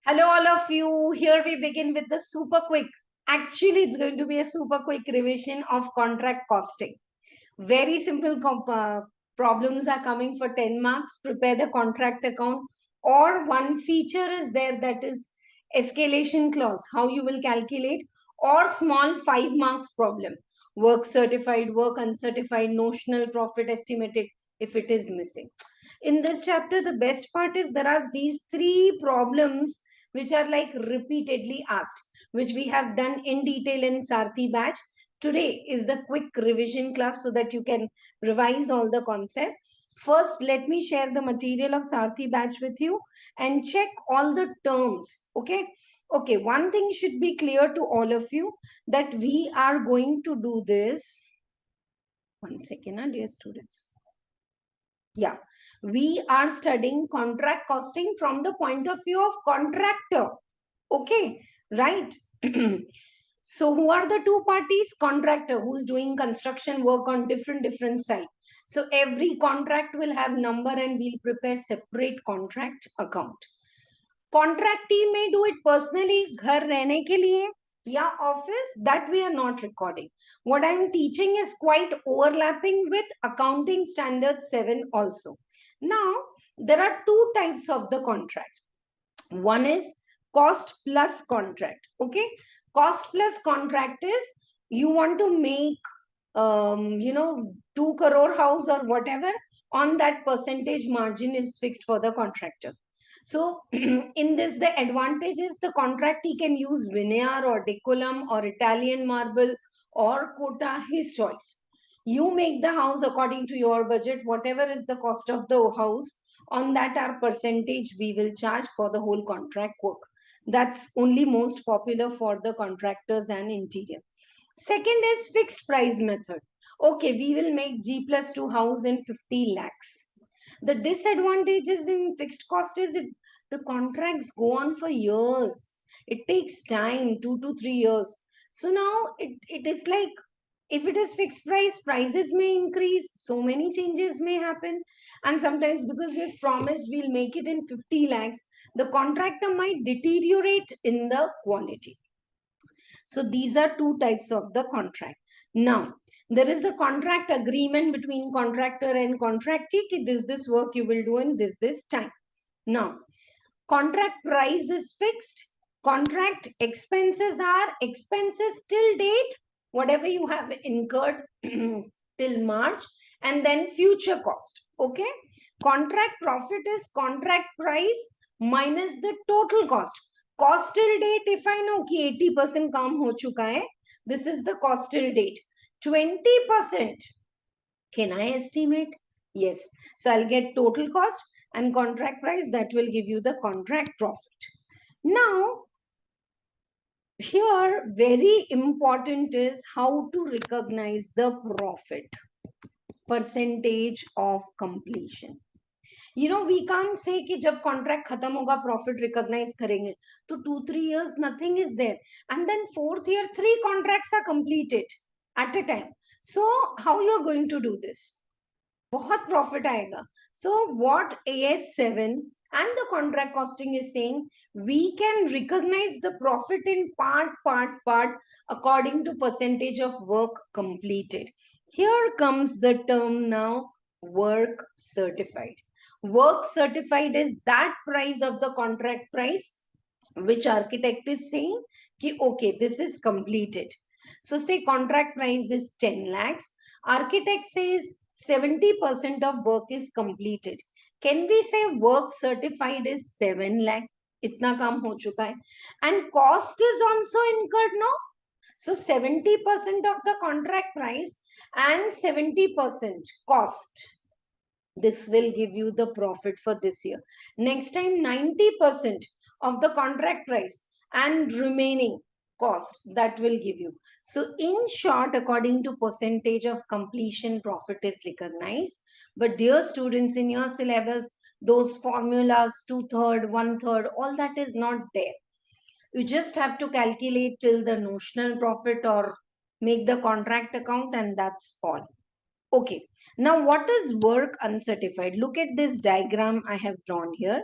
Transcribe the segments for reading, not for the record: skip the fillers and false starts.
Hello, all of you. Here we begin with the super quick. Actually, it's going to be a super quick revision of contract costing. Very simple problems are coming for 10 marks. Prepare the contract account. Or one feature is there, that is escalation clause, how you will calculate. Or small 5 marks problem. Work certified, work uncertified, notional profit estimated if it is missing. In this chapter, the best part is there are these 3 problems which are like repeatedly asked, which we have done in detail in Sarthi batch. Today is the quick revision class so that you can revise all the concept. First, let me share the material of Sarthi batch with you and check all the terms. Okay. Okay. One thing should be clear to all of you, that we are going to do this. One second, dear students. Yeah, we are studying contract costing from the point of view of contractor. Okay, right. So who are the two parties? Contractor, who's doing construction work on different site. So every contract will have number and we'll prepare separate contract account. Contractee may do it personally, घर रहने के लिए या office, that we are not recording. What I am teaching is quite overlapping with accounting standard 7 also. Now, there are two types of the contract. One is cost plus contract. Okay, cost plus contract is you want to make 2 crore house or whatever, on that percentage margin is fixed for the contractor. So in this, the advantage is the contractee can use veneer or decorum or Italian marble or quota, his choice. You make the house according to your budget, whatever is the cost of the house, on that our percentage we will charge for the whole contract work. That's only most popular for the contractors and interior. Second is fixed price method. Okay, we will make G plus 2 house in 50 lakhs. The disadvantages in fixed cost is the contracts go on for years. It takes time, 2 to 3 years. So now it is like, if it is fixed price, prices may increase, so many changes may happen. And sometimes because we've promised we'll make it in 50 lakhs, the contractor might deteriorate in the quality. So these are two types of the contract. Now, there is a contract agreement between contractor and contractee. This work you will do in this time. Now, contract price is fixed. Contract expenses are expenses till date, whatever you have incurred till March, and then future cost. Okay. Contract profit is contract price minus the total cost. Cost till date, if I know कि 80% काम हो चुका है, this is the cost till date. 20%, can I estimate? Yes. So I'll get total cost and contract price, that will give you the contract profit. Now, here very important is how to recognize the profit, percentage of completion. We can't say कि जब contract खत्म होगा profit recognize करेंगे. So 2-3 years nothing is there, and then 4th year 3 contracts are completed at a time. So how you are going to do this? बहुत profit आएगा. So what AS7 and the contract costing is saying, we can recognize the profit in part according to percentage of work completed. Here comes the term now, work certified. Work certified is that price of the contract price which architect is saying ki, okay, this is completed. So say contract price is 10 lakhs. Architect says 70% of work is completed. Can we say work certified is 7 lakh? Itna काम हो चुका है. And cost is also incurred, no? So 70% of the contract price and 70% cost. This will give you the profit for this year. Next time, 90% of the contract price and remaining cost, that will give you. So in short, according to percentage of completion, profit is recognized. But dear students, in your syllabus, those formulas, 2/3, 1/3, all that is not there. You just have to calculate till the notional profit or make the contract account, and that's all. Okay, now what is work uncertified? Look at this diagram I have drawn here.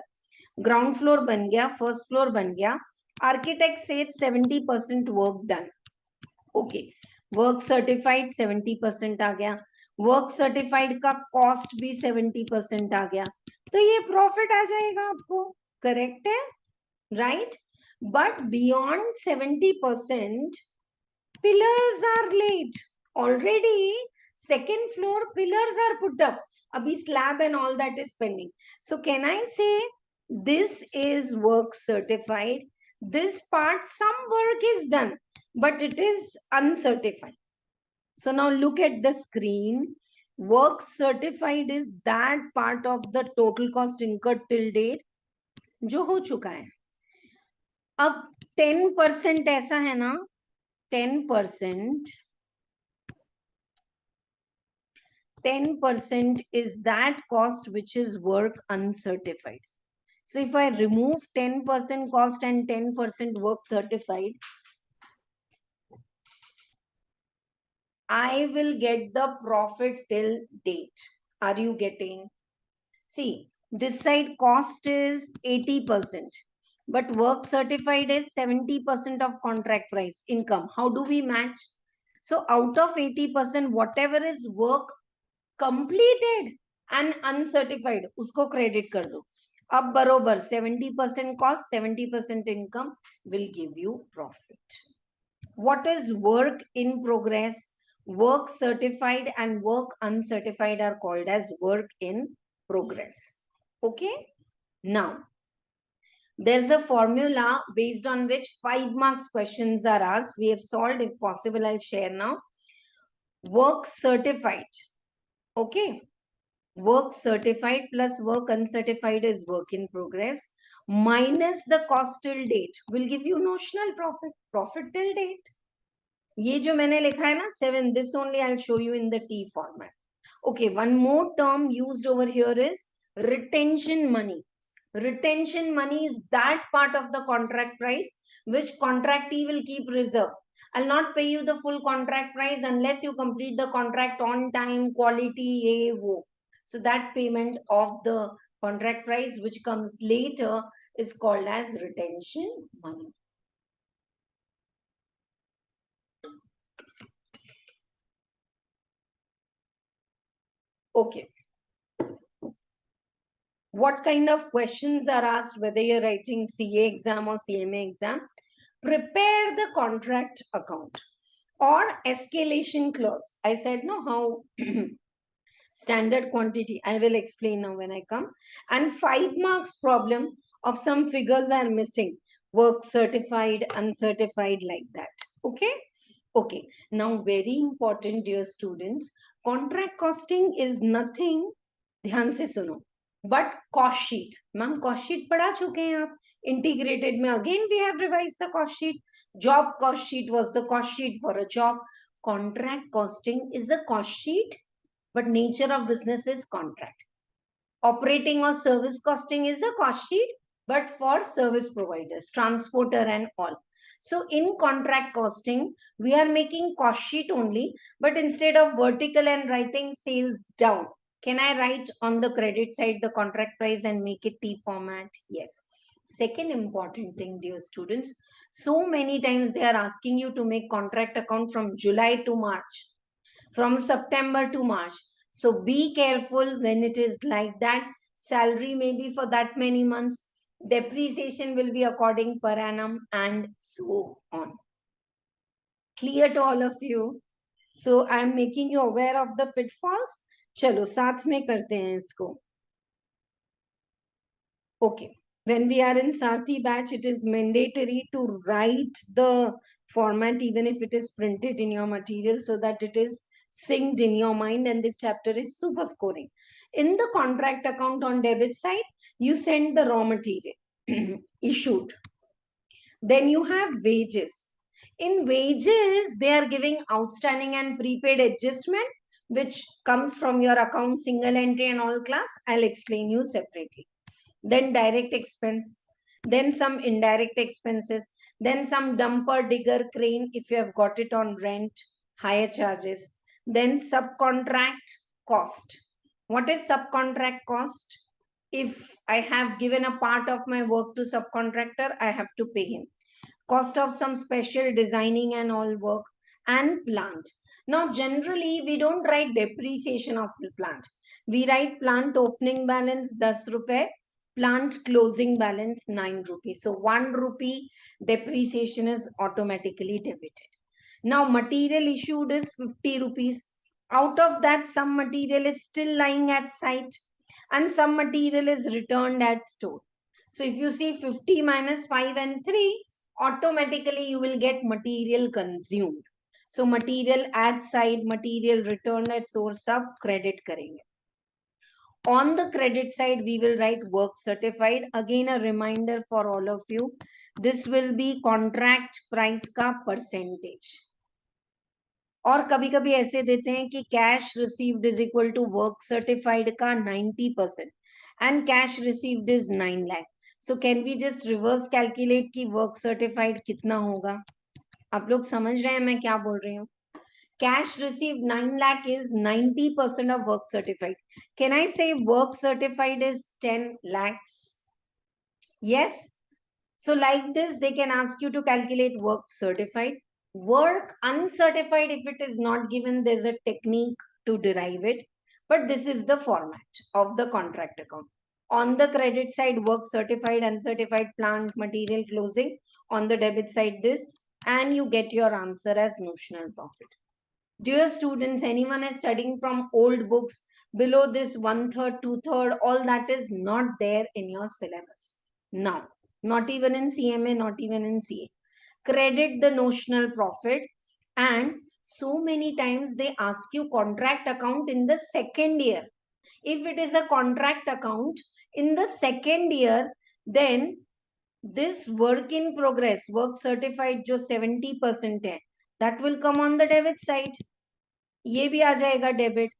Ground floor बन गया, first floor बन गया, architect says 70% work done, okay, work certified 70% आ गया, work certified का cost भी 70% आ गया, तो ये प्रॉफिट आ जाएगा आपको, करेक्ट है, right? But beyond 70% pillars are laid already, second floor pillars are put up, abhi slab and all that is pending. So can I say this is work certified, this part some work is done but it is uncertified? So now look at the screen. Work certified is that part of the total cost incurred till date जो हो चुका है. अब 10% ऐसा है ना, 10% is that cost which is work uncertified. So if I remove 10% cost and 10% work certified, I will get the profit till date. Are you getting? See, this side cost is 80%, but work certified is 70% of contract price income. How do we match? So out of 80%, whatever is work completed and uncertified, usko credit kar do. Ab barobar 70% cost, 70% income will give you profit. What is work in progress? Work certified and work uncertified are called as work in progress. Okay? Now, there's a formula based on which 5 marks questions are asked. We have solved. If possible, I'll share now. Work certified. Okay? Work certified plus work uncertified is work in progress minus the cost till date will give you notional profit. Profit till date. ये जो मैंने लिखा है ना 7, this only I'll show you in the T format. Okay, one more term used over here is retention money. Retention money is that part of the contract price which contractee will keep reserve. I'll not pay you the full contract price unless you complete the contract on time, quality, ye, wo. So that payment of the contract price which comes later is called as retention money. Okay. What kind of questions are asked whether you're writing CA exam or CMA exam? Prepare the contract account or escalation clause. I said no, how standard quantity. I will explain now when I come. And 5 marks problem of some figures are missing. Work certified, uncertified, like that. Okay? Okay. Now, very important, dear students. Contract costing is nothing. ध्यान से सुनो. But cost sheet. Ma'am, cost sheet पढ़ा चुके हैं आप. Integrated में again we have revised the cost sheet. Job cost sheet was the cost sheet for a job. Contract costing is a cost sheet, but nature of business is contract. Operating or service costing is a cost sheet, but for service providers, transporter and all. So in contract costing, we are making cost sheet only, but instead of vertical and writing sales down, can I write on the credit side the contract price and make it T format? Yes. Second important thing, dear students, so many times they are asking you to make contract account from July to March, from September to March. So be careful when it is like that. Salary may be for that many months. Depreciation will be according per annum and so on. Clear to all of you? So I am making you aware of the pitfalls. चलो साथ में करते हैं इसको. Okay. When we are in Sarthi batch, it is mandatory to write the format even if it is printed in your material so that it is synced in your mind, and this chapter is super scoring. In the contract account on debit side, you send the raw material issued. Then you have wages. In wages, they are giving outstanding and prepaid adjustment, which comes from your account single entry and all class. I'll explain you separately. Then direct expense, then some indirect expenses, then some dumper, digger, crane if you have got it on rent, higher charges, then subcontract cost. What is subcontract cost? if I have given a part of my work to subcontractor, I have to pay him. Cost of some special designing and all work, and plant. Now, generally, we don't write depreciation of the plant. We write plant opening balance 10 rupees, plant closing balance 9 rupees. So 1 rupee depreciation is automatically debited. Now, material issued is 50 rupees. Out of that, some material is still lying at site and some material is returned at store. So if you see 50 minus 5 and 3, automatically you will get material consumed. So material at side, material returned at source सब credit करेंगे. On the credit side, we will write work certified. Again, a reminder for all of you. This will be contract price का percentage. और कभी कभी ऐसे देते हैं कि cash received is equal to work certified का 90% and cash received is 9 lakh. So can we just reverse calculate कि वर्क सर्टिफाइड कितना होगा? आप लोग समझ रहे हैं मैं क्या बोल रही हूँ? Cash received 9 lakh is 90% of work certified. Can I say work certified is 10 lakhs? Yes. So like this, they can ask you to calculate work certified. Work uncertified, if it is not given, there's a technique to derive it. But this is the format of the contract account. On the credit side, work certified, uncertified, plant, material, closing. On the debit side, this. And you get your answer as notional profit. Dear students, anyone is studying from old books, below this 1/3, 2/3, all that is not there in your syllabus. Now, not even in CMA, not even in CA. Credit the notional profit, and so many times they ask you contract account in the second year. If it is a contract account in the second year, then this work in progress, work certified जो 70% है, that will come on the debit side. ये भी आ जाएगा debit.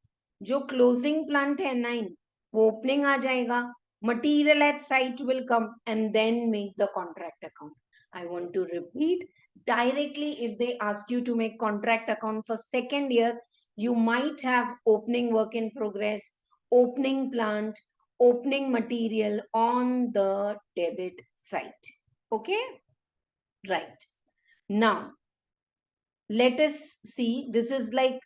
जो closing plant है 9, वो opening आ जाएगा. Material at site will come and then make the contract account. I want to repeat, directly if they ask you to make contract account for second year, you might have opening work in progress, opening plant, opening material on the debit side. Okay, right. Now let us see, this is like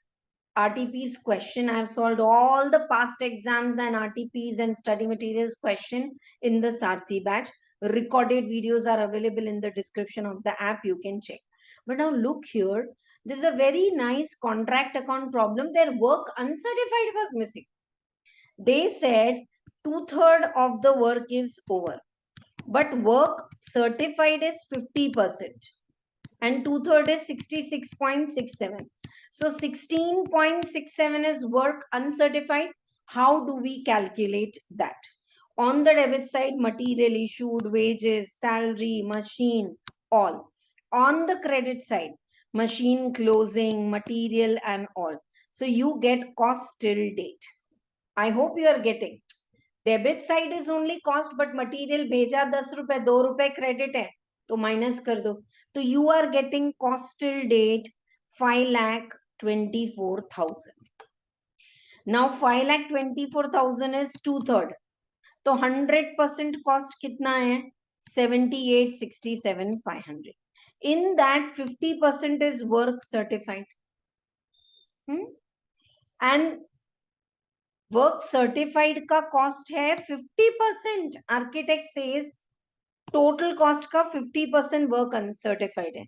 RTP's question. I have solved all the past exams and RTPs and study materials question in the Sarthi batch. Recorded videos are available in the description of the app. You can check. But now look here. This is a very nice contract account problem where work uncertified was missing. They said 2/3 of the work is over, but work certified is 50%. And 2/3 is 66.67. So 16.67 is work uncertified. How do we calculate that? On the debit side, material issued, wages, salary, machine, all. On the credit side, machine closing, material and all. So you get cost till date. I hope you are getting. Debit side is only cost, but material भेजा 10 रुपए, 2 रुपए credit है, तो minus कर दो. So you are getting cost till date 5,24,000. Now 5,24,000 is 2/3. तो 100% cost कितना है? 78,67,500. In that 50% is work certified. And work certified का cost है 50%. Architect says total cost का 50% work uncertified है.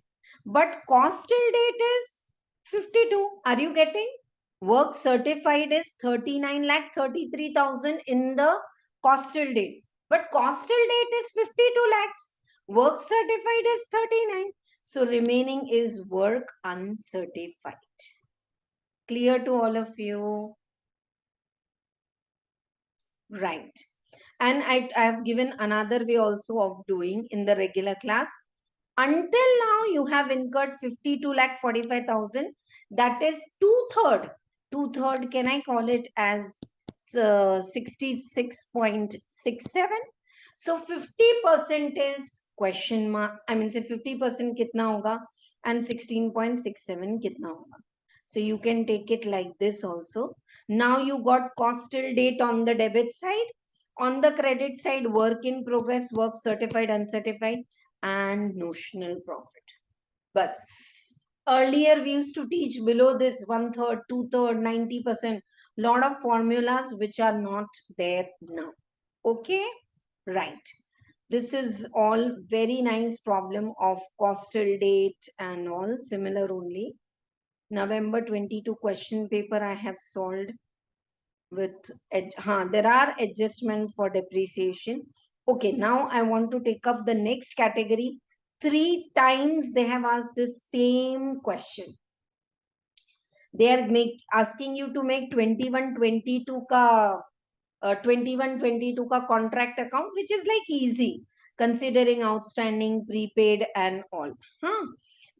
But cost till date is 52. Are you getting? Work certified is 39,33,000 in the cost till date. But cost till date is 52 lakhs. Work certified is 39. So remaining is work uncertified. Clear to all of you? Right. And I have given another way also of doing in the regular class. Until now, you have incurred 52,45,000. That is 2/3. 2/3, can I call it as 66.67? So 50% is question mark. I mean, say 50% kitna hoga and 16.67 kitna hoga. So you can take it like this also. Now you got cost till date on the debit side. On the credit side, work in progress, work certified, uncertified, and notional profit. Bus. Earlier, we used to teach below this 1/3, 2/3, 90%, lot of formulas which are not there now. Okay, right. This is all very nice problem of costal date and all similar only. November 22 question paper I have solved with, there are adjustment for depreciation. Okay, now I want to take up the next category. 3 times they have asked the same question. They are asking you to make 21-22 ka 21-22 ka contract account, which is like easy considering outstanding, prepaid and all.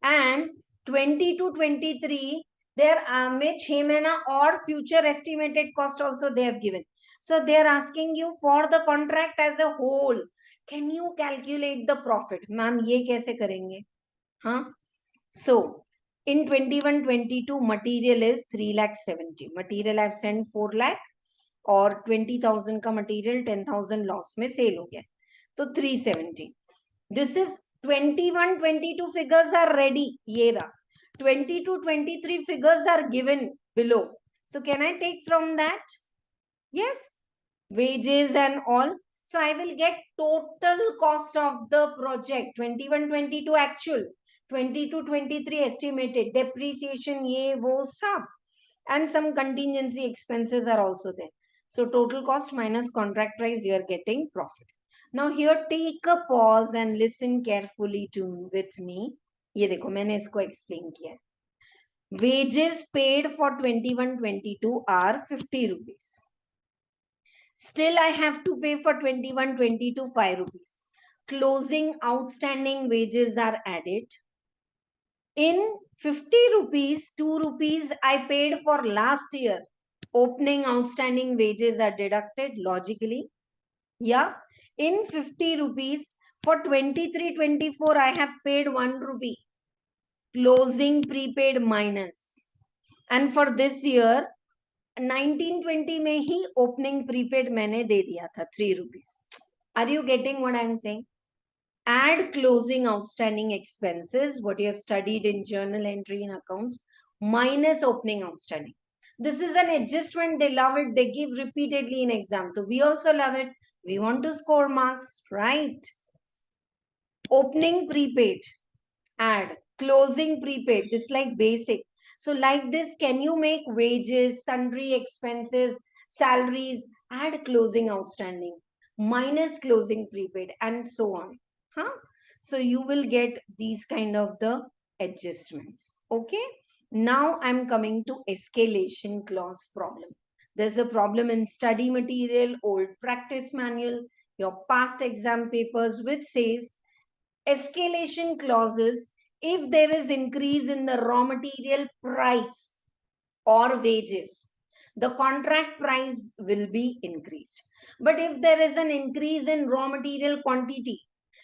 And 22-23 there में 6 महीना or future estimated cost also they have given. So they are asking you for the contract as a whole, can you calculate the profit? Ma'am, ये कैसे करेंगे? So in 21-22 material is 3,70,000. Material I have sent 4 lakh और 20,000 का material 10,000 loss में sale हो गया, तो 370. This is 21-22 figures are ready. ये रहा. 22-23 figures are given below. So can I take from that? Yes. Wages and all. So I will get total cost of the project. 21-22 actual. 22-23 estimated. Depreciation, ye, wo, sab. And some contingency expenses are also there. So total cost minus contract price, you are getting profit. Now here take a pause and listen carefully with me. ये देखो मैंने इसको explain किया. Wages paid for 21-22 are 50 rupees. Still I have to pay for 21-22 5 rupees. Closing outstanding wages are added. In 50 rupees, 2 rupees I paid for last year. Opening outstanding wages are deducted logically. Yeah. In 50 rupees, for 23-24, I have paid 1 rupee. Closing prepaid minus. And for this year, 19-20 में ही opening prepaid मैंने दे दिया था 3 rupees. Are you getting what I am saying? Add closing outstanding expenses, what you have studied in journal entry in accounts, minus opening outstanding. This is an adjustment. They love it. They give repeatedly in exam. So we also love it. We want to score marks, right? Opening prepaid, add. Closing prepaid, this like basic. So like this, can you make wages, sundry expenses, salaries, add closing outstanding, minus closing prepaid, and so on. So you will get these kind of the adjustments. Okay. Now I'm coming to escalation clause problem. There's a problem in study material, old practice manual, your past exam papers, which says escalation clauses if there is increase in the raw material price or wages, the contract price will be increased. But if there is an increase in raw material quantity,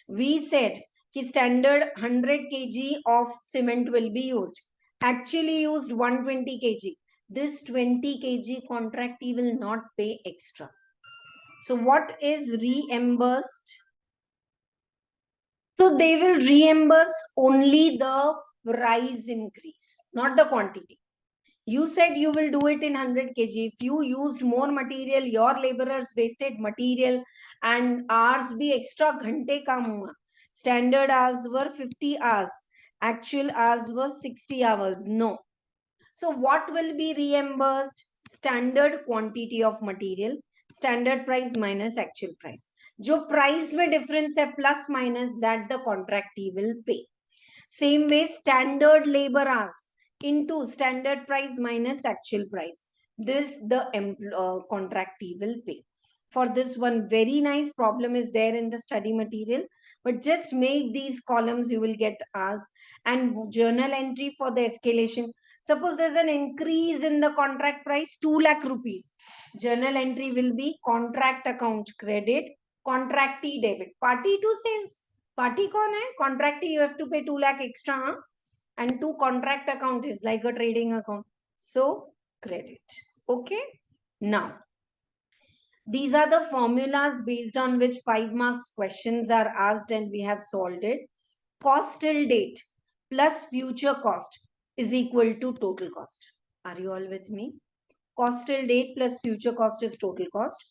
we said कि standard 100 kg of cement will be used. Actually used 120 kg. This 20 kg contractee will not pay extra. So what is reimbursed? So they will reimburse only the price increase, not the quantity. You said you will do it in 100 kg. If you used more material, your laborers wasted material and hours be extra ghante kam hua. Standard hours were 50 hours. Actual hours were 60 hours. No. So what will be reimbursed? Standard quantity of material, standard price minus actual price. जो price में difference है plus minus that the contractee will pay. Same way standard labor hours into standard price minus actual price. This the contractee will pay. For this one, very nice problem is there in the study material, but just make these columns you will get asked. And journal entry for the escalation. Suppose there's an increase in the contract price 2 lakh rupees. Journal entry will be contract account credit, contractee debit. Party to sales. Party कौन है? Contractee you have to pay 2 lakh extra, huh? And to contract account is like a trading account. So credit. Okay. Now These are the formulas based on which 5 marks questions are asked and we have solved it. Cost till date plus future cost is equal to total cost. Are you all with me? Cost till date plus future cost is total cost.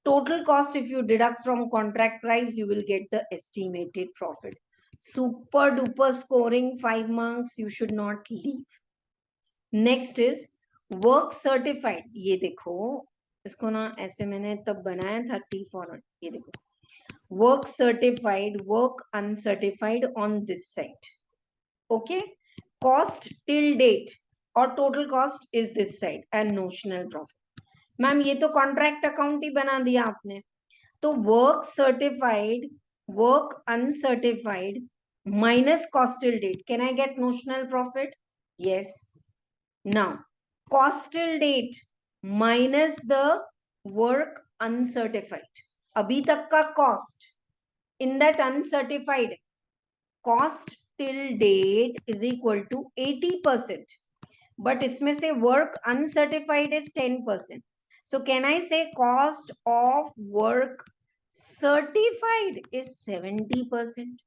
Total cost, if you deduct from contract price, you will get the estimated profit. Super duper scoring 5 marks, you should not leave. Next is work certified. ये देखो, इसको ना ऐसे मैंने तब बनाया था T for ये देखो. Work certified, work uncertified on this side. Okay, cost till date or total cost is this side and notional profit. Ma'am ये तो कॉन्ट्रैक्ट अकाउंट ही बना दिया आपने. तो work certified, work uncertified minus cost till date. Can I get notional profit? Yes. Now, cost till date minus the work uncertified. अभी तक का cost in that uncertified, cost till date is equal to 80%. But इसमें से work uncertified is 10%. So can I say cost of work certified is 70%?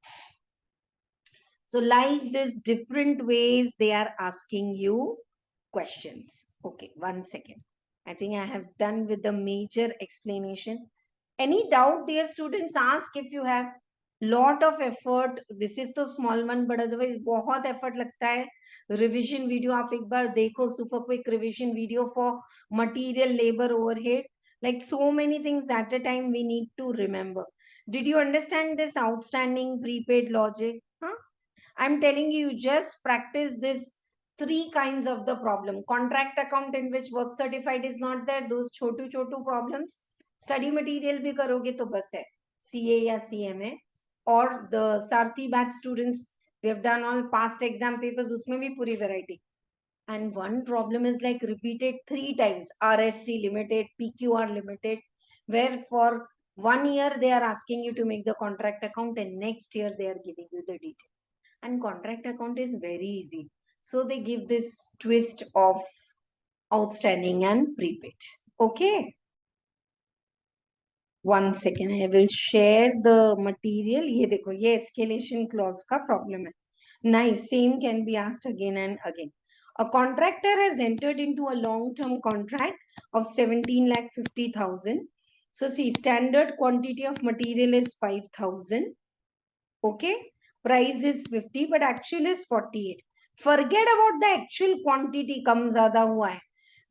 So like this, different ways they are asking you questions. Okay, 1 second. I think I have done with the major explanation. Any doubt, dear students? Ask if you have. Lot of effort. This is the small one, but otherwise बहुत effort लगता है. Revision video आप एक बार देखो. Super quick revision video for material, labor, overhead. Like so many things at a time we need to remember. Did you understand this outstanding prepaid logic? Huh? I'm telling you, just practice this 3 kinds of the problem. Contract account in which work certified is not there, those chotu problems. Study material bhi karoge to bas hai. CA या CMA. Or the Sarthi batch students, we have done all past exam papers, usme bhi puri variety. And one problem is like repeated 3 times. RST limited, PQR limited, where for 1 year they are asking you to make the contract account and next year they are giving you the detail. And contract account is very easy. So they give this twist of outstanding and prepaid. Okay. 1 second. I will share the material. ये देखो, ये escalation clause का problem है. Nice. Same can be asked again and again. A contractor has entered into a long-term contract of 17,50,000. So see, standard quantity of material is 5,000. Okay. Price is 50, but actual is 48. Forget about the actual quantity, kam zyada hua hai.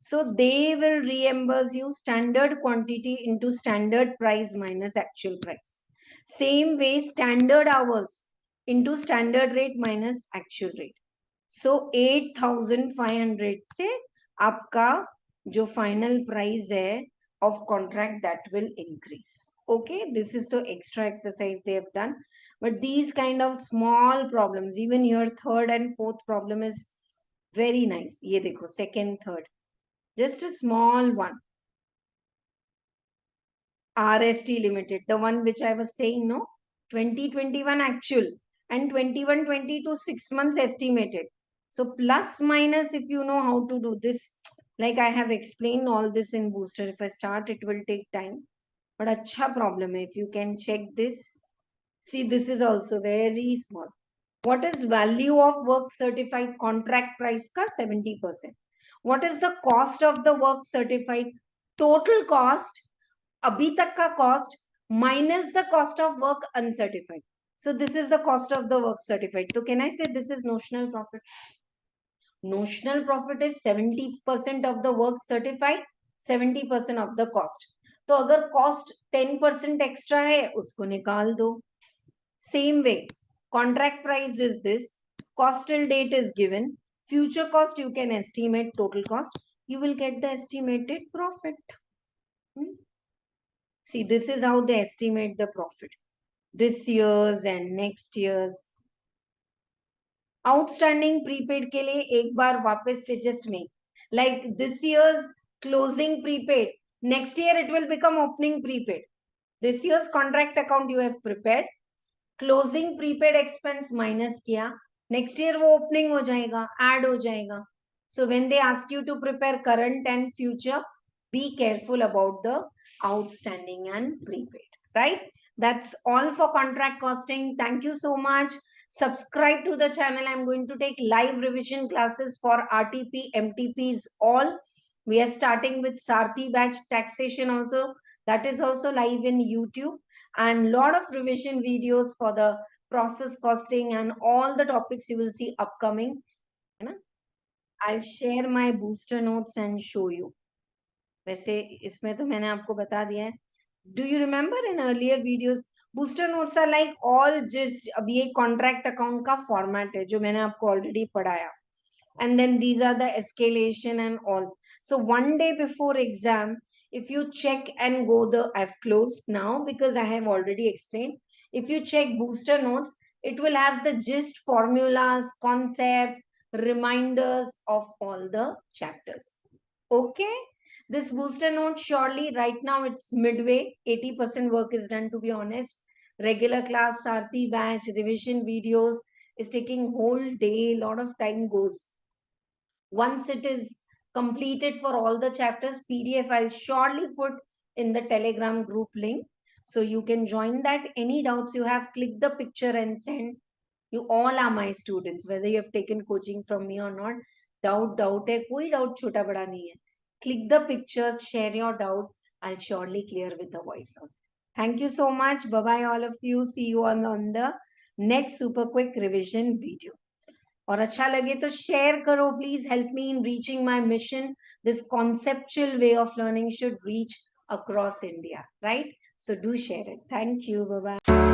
So they will reimburse you standard quantity into standard price minus actual price. Same way, standard hours into standard rate minus actual rate. So 8,500 से आपका जो final price है of contract that will increase. Okay, this is the extra exercise they have done. But these kind of small problems, even your third and fourth problem is very nice. ये देखो, second, third. Just a small one. RST limited, the one which I was saying, no? 2021 actual and 21-22 6 months estimated. So plus minus, if you know how to do this, like I have explained all this in booster. If I start, it will take time. But acha problem hai, if you can check this. See, this is also very small. What is value of work certified contract price ka 70%? What is the cost of the work certified? Total cost, abhi tak ka cost minus the cost of work uncertified. So this is the cost of the work certified. So can I say this is notional profit? Notional profit is 70% of the work certified, 70% of the cost. तो अगर cost 10% extra है, उसको निकाल दो. Same way, contract price is this, cost till date is given, future cost you can estimate, total cost, you will get the estimated profit. See, this is how they estimate the profit. This year's and next year's. Outstanding prepaid के लिए एक बार वापस से just make. Like this year's closing prepaid, next year it will become opening prepaid. This year's contract account you have prepared, closing prepaid expense minus किया, next year वो opening हो जाएगा, add हो जाएगा. So when they ask you to prepare current and future, be careful about the outstanding and prepaid, right? That's all for contract costing. Thank you so much. Subscribe to the channel. I'm going to take live revision classes for RTP, MTPs, all. We are starting with Sarthi batch taxation also. That is also live in YouTube, and lot of revision videos for the process costing and all the topics you will see upcoming. I'll share my booster notes and show you. वैसे इसमें तो मैंने आपको बता दिया है. Do you remember in earlier videos, booster notes are like all just, अब ये contract account का format है जो मैंने आपको already पढ़ाया. And then these are the escalation and all. So one day before exam, if you check and go I've closed now because I have already explained. If you check booster notes, it will have the gist, formulas, concept, reminders of all the chapters. Okay. This booster note, surely right now it's midway. 80% work is done, to be honest. Regular class, Sarthi batch, revision videos is taking whole day. Lot of time goes. Once it is completed for all the chapters, PDF I'll surely put in the Telegram group link. So you can join that. Any doubts you have, click the picture and send. You all are my students, whether you have taken coaching from me or not. Doubt है, कोई doubt छोटा बड़ा नहीं है. Click the pictures, share your doubt. I'll surely clear with the voice out. Thank you so much. Bye-bye all of you. See you on the next super quick revision video. और अच्छा लगे तो share करो. Please help me in reaching my mission. This conceptual way of learning should reach across India, right? So do share it. Thank you. Bye-bye.